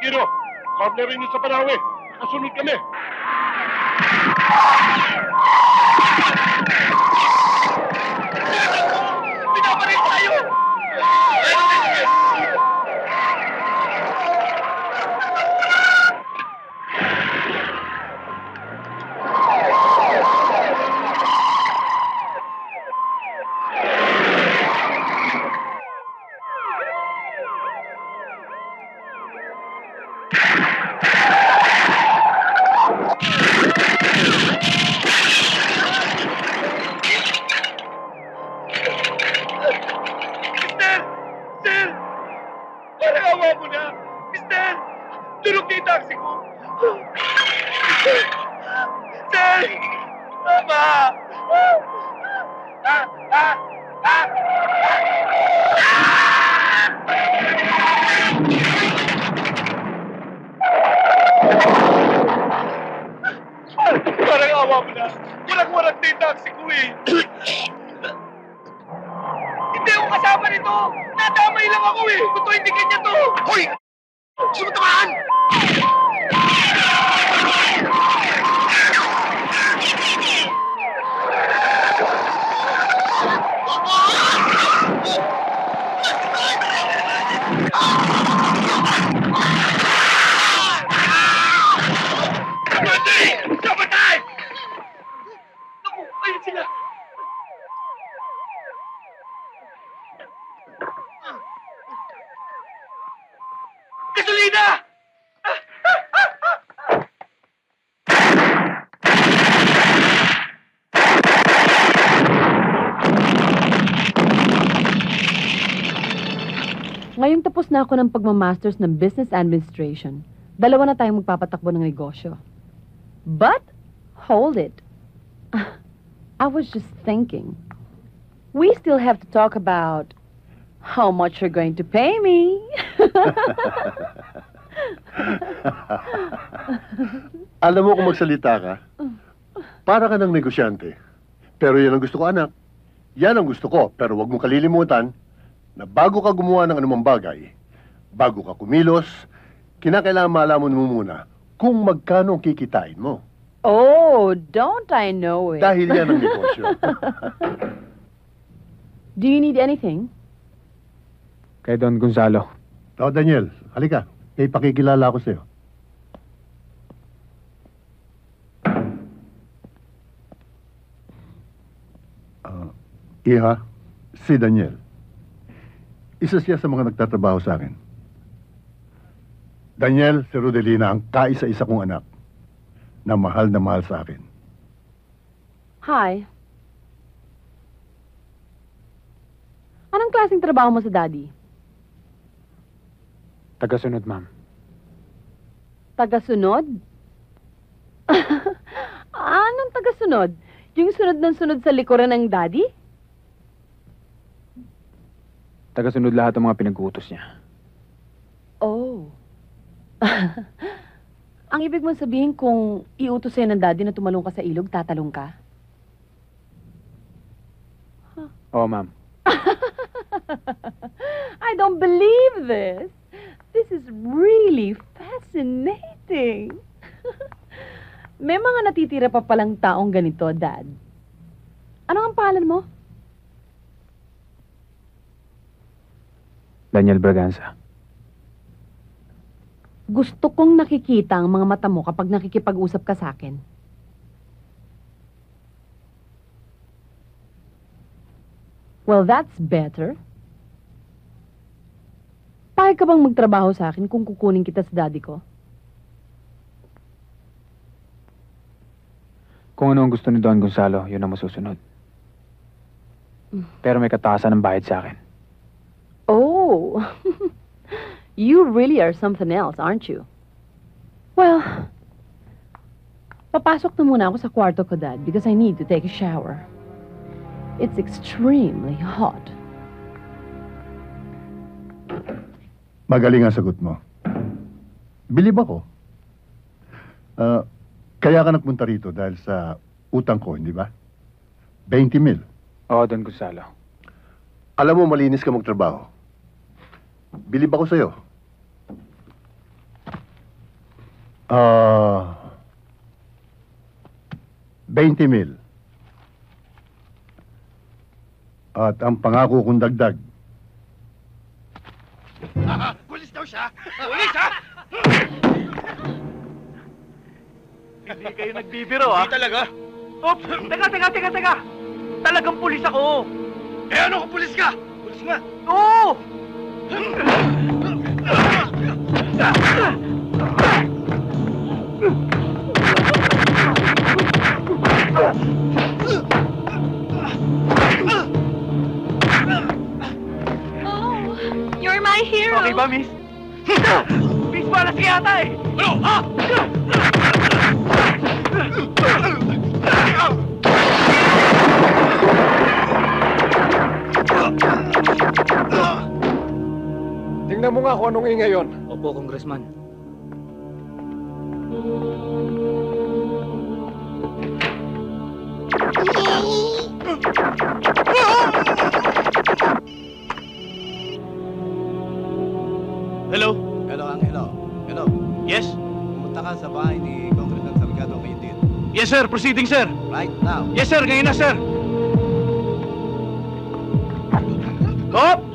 Giro. Corner rin sa Panawe. Nakasunod kami. Pinaparin tayo! Parang awa mo na. Walang-walang na yung taxi ko eh. Hindi ako kasama nito. Nadamay lang ako eh. Totoo hindi kanya to. Hoy! Sumutamaan! Gasolina! Ngayong tapos na ako ng pagmamasters ng Business Administration, 2 na tayong magpapatakbo ng negosyo. But, hold it. I was just thinking, we still have to talk about how much you're going to pay me. Alam mo kung magsalita ka, para ka ng negosyante. Pero yan ang gusto ko, anak. Yan ang gusto ko, pero wag mong kalilimutan na bago ka gumawa ng anumang bagay, bago ka kumilos, kinakailangan malaman mo muna kung magkano ang kikitain mo. Oh, don't I know it? Dahil yan ang negosyo. Do you need anything? Kay Don Gonzalo. Tao, Daniel, halika. May pakikilala ako sa'yo. Iha, si Daniel. Isa siya sa mga nagtatrabaho sa akin. Daniel, si Rodelina ang kaisa-isa kong anak na mahal sa akin. Hi. Anong klaseng trabaho mo sa daddy? Tagasunod, ma'am. Tagasunod? Anong tagasunod? Yung sunod ng sunod sa likuran ng daddy? Tagasunod lahat ng mga pinag-uutos niya. Oh. Ang ibig mong sabihin kung iutos sa'yo ng daddy na tumalong ka sa ilog, tatalong ka? Oo, ma'am. I don't believe this. This is really fascinating. May mga natitira pa palang taong ganito, Dad. Ano ang pangalan mo? Daniel Braganza. Gusto kong nakikita ang mga mata mo kapag nakikipag-usap ka sa akin. Well, that's better. Payag ka bang magtrabaho sa akin kung kukunin kita sa daddy ko? Kung ano ang gusto ni Don Gonzalo, yun ang masusunod. Pero may kataasan ng bayad sa akin. Oh, you really are something else, aren't you? Well, papasok na muna ako sa kwarto ko, Dad, because I need to take a shower. It's extremely hot. Magaling ang sagot mo. Bilib ako. Kaya ka nagpunta rito dahil sa utang ko, hindi ba? 20,000. Oo, Don Gonzalo. Alam mo, malinis ka magtrabaho. Bilib ako sa'yo. 20,000. At ang pangako kong dagdag, Pulis daw siya! Pulis, ha? Hindi kayo nagbibiro, ha? Hindi talaga. Oops! Teka! Talagang pulis ako! Eh, ano kung pulis ka? Pulis nga! Oo! Oh, you're my hero. Okay ba, miss? Miss, balas ka yata eh! Ano? Ha? tingnan mo nga kung anong ingay yon. Opo, Congressman. Hello? Hello, Angelo. Hello. Yes? Pumunta ka sa bahay ni Congressman Salgado Quintin. Yes, sir. Proceeding, sir. Right now. Yes, sir. Ngayon na, sir. Hop!